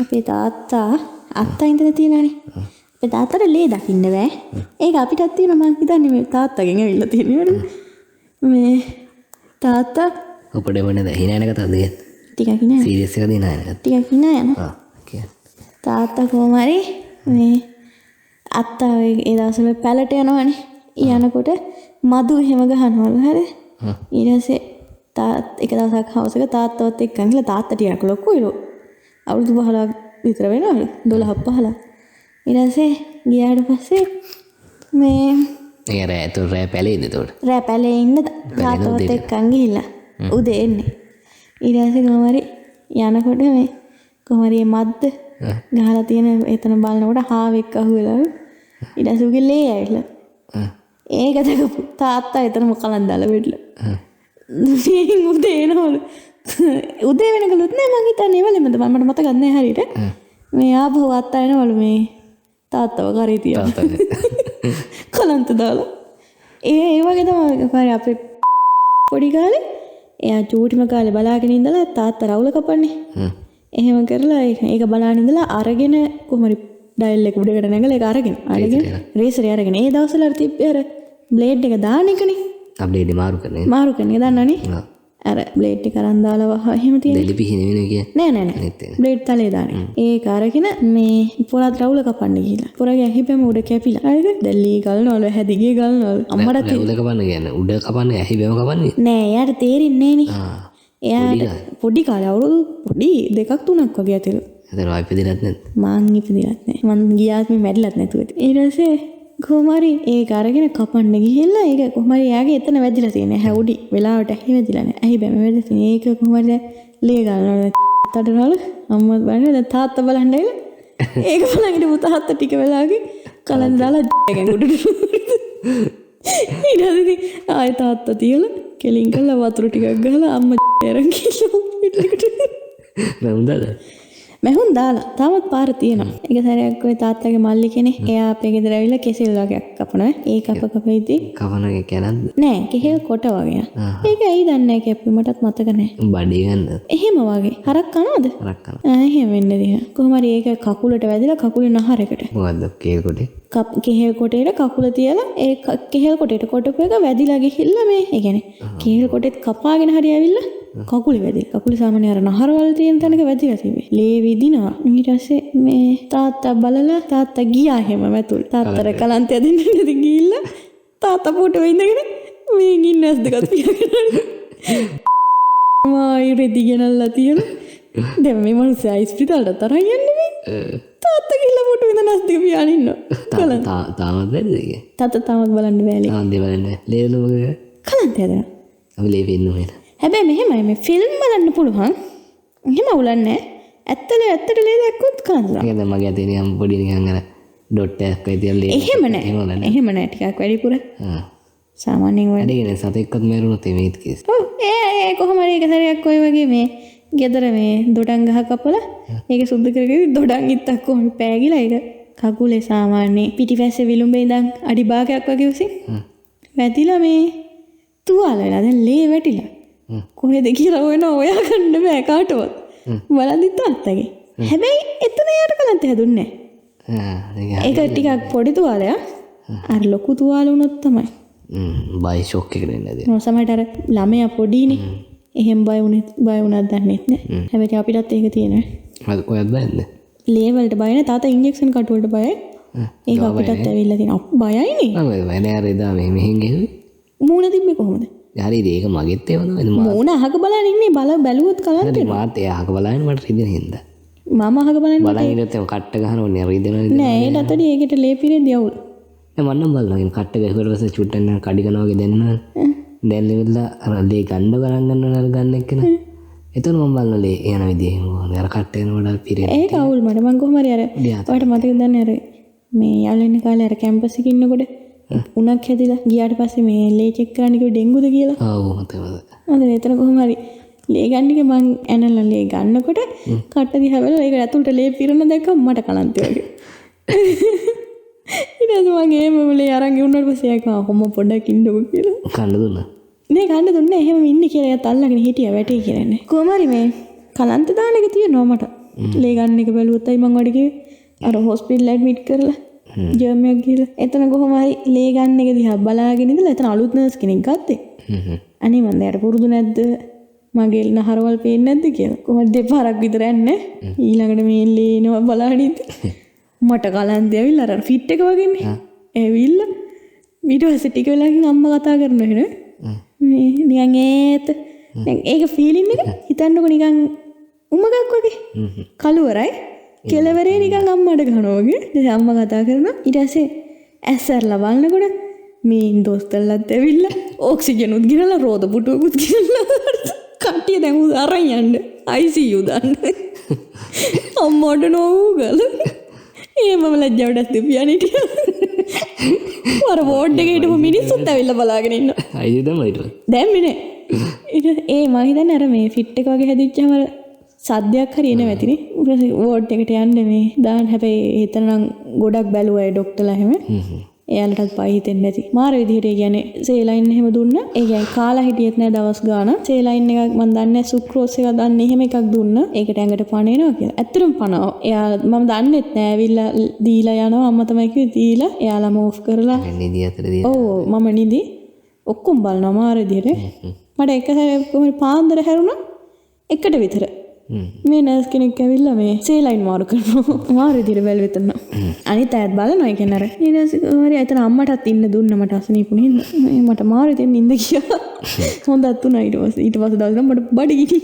අපේ තාත්තා අත්තා ඉඳලා තියෙනනේ. අපේ තාත්තට ලේ දකින්න බෑ. ඒක අපිටත් තියෙනවා මං හිතන්නේ මේ තාත්තගෙන් ඇවිල්ලා තියෙනවා. මේ තාත්තා අපිට මොනද හිනාන කතාවද කියන්නේ? ටිකක් හිනා. සීරියස් එකද හිනාන කතාව? ටිකක් හිනා යන. කියන්නේ. තාත්තා කොහොම හරි මේ අත්තා ඒ දවස්වල පැලට යනවනේ. යනකොට මදු එහෙම ගහනවලු හරි. ඊට පස්සේ එක දවසක් හවසක තාත්තවත් එක්ක ගිහලා තාත්තා ටිකක් ලොකුයිලු. අවුරුදු 15ක් විතර වෙනවලු. 12 15. ඊට පස්සේ ගියාට පස්සේ මේ ඒ රෑ පැලේද එතකොට? රෑ පැලේ ඉන්න තාත්තවත් එක්ක ගිහිල්ලා උදේ එන්නේ. ඊට පස්සේ කොහොම හරි යනකොට මේ කොහොම හරි මද්ද ගහලා තියෙන එතන බලනකොට හාවෙක් අහුවෙලා. ඊට පස්සේ උගේ ලේ ඇවිල්ලා. ඒක දැකපු තාත්තා එතනම කලන් දාලා වෙట్లా. මේ උදේ එනවලු. උදේ වෙනකලුත් නෑ මං හිතන්නේ එවලෙමද මට මතකත් නෑ හරියට. මේ ආපහු අත්තා එනවලු මේ තාත්තව කරේ තියලා. කලන්ත දාලා. ඒ වගේ තමයි අපේ පොඩි කාලේ එයා චූටිම කාලේ බලාගෙන ඉඳලා තාත්තා රවුල කපන්නේ. එහෙම කරලා ඒක බලාගෙන ඉඳලා අරගෙන කොහමරි ඩයල් එක උඩකට නැගලා ඒක අරගෙන රේසරේ අරගෙන ඒ දවස්වල අර තිබ්බේ අර බ්ලේඩ් එක දාන එකනේ. අප්ඩේට් මාරු කරන්නේ දන්නවනේ. අර බ්ලේඩ් එක අරන් දාලා වහ එහෙම තියෙන. දෙලිපි හිනෙන්නේ කියන්නේ. නෑ. බ්ලේඩ් තලේ දාන්නේ. ඒක අරගෙන මේ පොරත් රවුල කපන්න ගිහිල්ලා. පොරගේ ඇහිපැම උඩ කැපිලා. හරිද? දැල්ලී ගල්නවලු හැදිගේ ගල්නවලු. අම්මට රවුල කපන්න කියන්නේ උඩ කපන්නේ ඇහිපැම කපන්නේ. නෑ එයාට තේරෙන්නේ නෑනේ. එයාට පොඩි කාලේ අවුරුදු පොඩි 2 3ක් වගේ ඇතිලු. ඒතර ඉපදිලත් නැද්ද? මං ඉපදිලත් නෑ. මං ගියාත් මේ මැරිලත් නැතුව. ඊට පස්සේ කොහොමරි ඒක අරගෙන කපන්න ගිහිල්ලා ඒක කොහොමරි යාගේ එතන වැදිලා තියෙනවා. හැවුඩි වෙලාවට ඇහි වැදිලා නැහැ. ඇහි බැම වැදිලා තියෙන. ඒක කොහොමරි ලේ ගන්නවා. තඩනවල අම්මා බලන්නේ දැන් තාත්තා බලන්න ඇවිල්ලා. ඒක බලන් ඉඳපු තාත්තා ටික වෙලාවකින් කලන් දාලා එකෙන් උඩට. ඊට පස්සේ ආයෙ තාත්තා තියලා කෙලින් කරලා වතුර ටිකක් ගහලා අම්මා එරන් ගිහලා පිටලකට. නමුදද? මැහුන් දාලා තාමත් පාර තියෙනවා. ඒක සැරයක් ඔය තාත්තගේ මල්ලි කෙනෙක් එයා අපේ ගෙදර ඇවිල්ලා කෙසෙල් වගේක් කපනවා. ඒ කපෙද්දී කවන එක නේද? නෑ කෙහෙල් කොට වගේ. ඒක ඇයි දන්නේ නැහැ කැප්පි මටත් මතක නෑ. බඩේ ගන්නද? එහෙම වගේ. හරක් කනවද? හරක් කනවා. එහෙම වෙන්න දිහා. කොහොම හරි ඒක කකුලට වැදිලා කකුලේ නහරකට. මොකද්ද කෙහෙල් කොටේ? කෙහෙල් කොටේට කකුල තියලා ඒ කෙහෙල් කොටේට කොටපු එක වැදිලා ගිහිල්ලා මේ ඒ කියන්නේ කෙහෙල් කොටේත් කපාගෙන හරි ඇවිල්ලා කකුලේ වැදිලා. කකුලේ සාමාන්‍ය අර නහරවල තියෙන තැනක වැදිලා තිබේ. ලේ විදිනවා. ඊට පස්සේ මේ තාත්තා බලලා තාත්තා ගියා හැම වැතුල්. තාත්තට කලන්තය දෙන්න ඉඳි ගිහිල්ලා තාත්තා පොටෝ ඉඳගෙන මේ ගින්නස් දෙකත් පියාගෙන මායි රෙදි ගෙනල්ලා තියෙන. දැන් මේ මිනිස්සු ඉස්පිරිතාලට තරහ යන්නේ මේ. තාත්තා ගිහිල්ලා පොටෝ ඉඳ නැස් දෙක පියාගෙන ඉන්නවා. තාමත් බැරිද ඒක? තාත්තා තාමත් බලන්න බෑලේ. තාමත් බලන්න. ලේලුවගේ කලන්තය දෙන්න. අපි ලේ වෙන්න ඕනේ. හැබැයි මෙහෙමයි මේ ෆිල්ම් බලන්න පුළුවන්. එහෙම උලන්නේ නැහැ. ඇත්තට ලේ දැක්කොත් කලන්තය. ඒක දැන් මගේ අතේ නිකන් පොඩි නිකන් අර ඩොට් එකක් වගේ තියලා ලේ. එහෙම නැහැ ටිකක් වැඩිපුර. සාමාන්‍යයෙන් වැඩි නේ සතෙක්වත් මැරුණොත් මේත් කේස්. ඔව් ඒ කොහොම හරි එක සැරයක් ඔය වගේ මේ ගෙදර මේ දොඩම් ගහ කපලා ඒක සුද්ධ කරගෙන දොඩම් ඉත්තක් කොහොම පෑගිලා ඒක කකුලේ සාමාන්‍ය පිටිපස්සේ විලුඹේ ඉඳන් අඩි භාගයක් වගේ උසින් වැදිලා මේ තුවාල වෙලා දැන් ලේ වැටිලා කොහෙද කියලා හොයනවා ගන්න බෑ කාටවත් බලද්දි තාත්තගේ හැබැයි එතන යාට කලන්ත හැදුන්නේ නැහැ ඒක ටිකක් පොඩි තුවාලයක් අර ලොකු තුවාල වුණොත් තමයි බයි ෂොක් එකකට එන්නේ නැද සමහරට අර ළමයා පොඩිනේ එහෙම බය වුණත් දන්නේ නැහැ හැබැයි අපිටත් ඒක තියෙනවා ඔයත් බයද ලේ වලට බය නැහැ තාත්තා ඉන්ජෙක්ෂන් කටු වලට බයයි ඒක අපිටත් ඇවිල්ලා තියෙනවා බයයිනේ මම වෙන්නේ අර එදා මෙහෙන් ගෙව්වේ මූණ තිබ්බේ කොහොමද හරි ඒක මගෙත් ඒව නේද මූණ අහක බලන් ඉන්නේ බැලුවොත් කලන්ත වෙනවා මාත් ඒ අහක බලන්නේ මට රිදෙන හින්දා මම අහක බලන්නේ බලන් ඉඳත් කට්ට ගහනෝනේ රිදෙනවා නෑ ඒකට අතට ඒකට ලේ පිරෙද්දී අවුල් මම නම් බලනවා කට්ට ගහුවට පස්සේ චුට්ටක් නෑ කඩි කරනවා වගේ දැනෙනවා දැන් ලෙවල්ලා අර ලේ ගන්න බලන් ගන්නවා නේද ගන්න එක්කන එතන මම බලන ලේ යන විදිහ එහෙම අර කට්ට එනකොට පිරෙන ඒක අවුල් මට මං කොහොම හරි අර ඔයාලට මතකද දන්නේ අර මේ යාළුවෙන් කාලේ අර කැම්පස් එකේ ඉන්නකොට උණක් හැදිලා ගියාට පස්සේ මේ ලේ චෙක් කරන්න කිව්ව ඩෙන්ගුද කියලා ආව් මතකද මම එතන කොහොම හරි ලේ ගන්න එක මං ඇනලා ලේ ගන්නකොට කට්ට දිහා බලලා ඒක ඇතුළට ලේ පිරෙන දැක්කම මට කලන්තය වගේ ඊට පස්සේ මං එහෙම ලේ අරන් ගිහුණාට පස්සේ ආ කොහොම පොඩ්ඩක් ඉන්නකො කියලා කන්න දුන්නා නේ ගන්න දුන්නේ එහෙම ඉන්නේ කියලා එයාත් අල්ලගෙන හිටියා වැටේ කියලා නේ කොහොම හරි මේ කලන්ත දාන එක තියෙනවා මට ලේ ගන්න එක බැලුවොත් අයි මං වඩ කිව්වේ අර හොස්පිටල් ඇඩ්මිට් කරලා ජර්මනියක් ගිහලා එතන කොහොම හරි ලේ ගන්න එක දිහා බලාගෙන ඉඳලා එතන අලුත් නර්ස් කෙනෙක් ගත්තේ අනේ මන් දැන් පුරුදු නැද්ද මගේ නහරවල් පේන්නේ නැද්ද කියලා කොහොමද දෙපාරක් විතර යන්නේ ඊළඟට මේ ලේනවා බලන්න ඉතින් මට කලන්තය ඇවිල්ලා අර ෆිට් එක වගේනේ ඇවිල්ලා ඊට පස්සේ ටික වෙලාවකින් අම්මා කතා කරනවා නේ මේ නිකන් ඒත් දැන් ඒක ෆීලින් එක හිතන්නකො නිකන් උමගක් වගේ කළුවරයි කෙලවරේ නිකන් අම්මට ගහනවා වගේ ඉතින් අම්මා කතා කරනවා ඊට පස්සේ ඇස්සර්ලා බලනකොට මේ දොස්තරලත් ඇවිල්ලා ඔක්සිජන් උත් ගිනලා රෝද පුටුවකුත් ගිනලා කට්ටිය දැන් උද අරන් යන්න ICU දාන්න අම්මට නෝගල ඒ මම ලැජ්ජාවට දෙවියන් හිටියා වර වෝඩ් එකේ හිටපු මිනිස්සුත් ඇවිල්ලා බලාගෙන ඉන්නවා අයියෝ තමයි ඊට දැම්මේ ඒ මම හිතන්නේ අර මේ ෆිට් එක වගේ හැදිච්චම අර සද්දයක් හරි එනවා ඇතිනේ ඊට වෝඩ් එකට යන්න මේ දාන්න හැබැයි එතන නම් ගොඩක් බැලුවා ඒ ડોක්ටර්ලා එහෙම එයාලටත් පයි හිතෙන්නේ නැති මාර විදිහට ඒ කියන්නේ සේලයින් එහෙම දුන්නා ඒ කියන්නේ කාලා හිටියෙත් නෑ දවස් ගාන සේලයින් එකක් මම දන්නේ සුක්‍රෝස් එකක් දන්නේ එහෙම එකක් දුන්නා ඒකට ඇඟට පණේනවා කියලා ඇත්තටම පණව එයා මම දන්නෙත් නෑ ඇවිල්ලා දීලා යනවා අම්මා තමයි කිව්වේ දීලා එයාලම ඕෆ් කරලා නිදි අතර දීලා ඔව් මම නිදි ඔක්කොම බලනවා මාර විදිහට මට එක සැරේ කොහොමද පාන්දර හැරුණා එකට විතර මේ නර්ස් කෙනෙක් ඇවිල්ලා මේ සේලයින් මාරු කරනවා මාරු විදිහට බැලුවෙ තන අනිත් අයත් බලනවා ඒක නේද ඊට පස්සේ හරි එතන අම්මටත් ඉන්න දුන්න මට අසනීපුනේ හින්දා මට මාරු විදිහෙන් නිින්ද ගියා හොඳත් උනා ඊට පස්සේ දවස් ගානක් මට බඩගිනි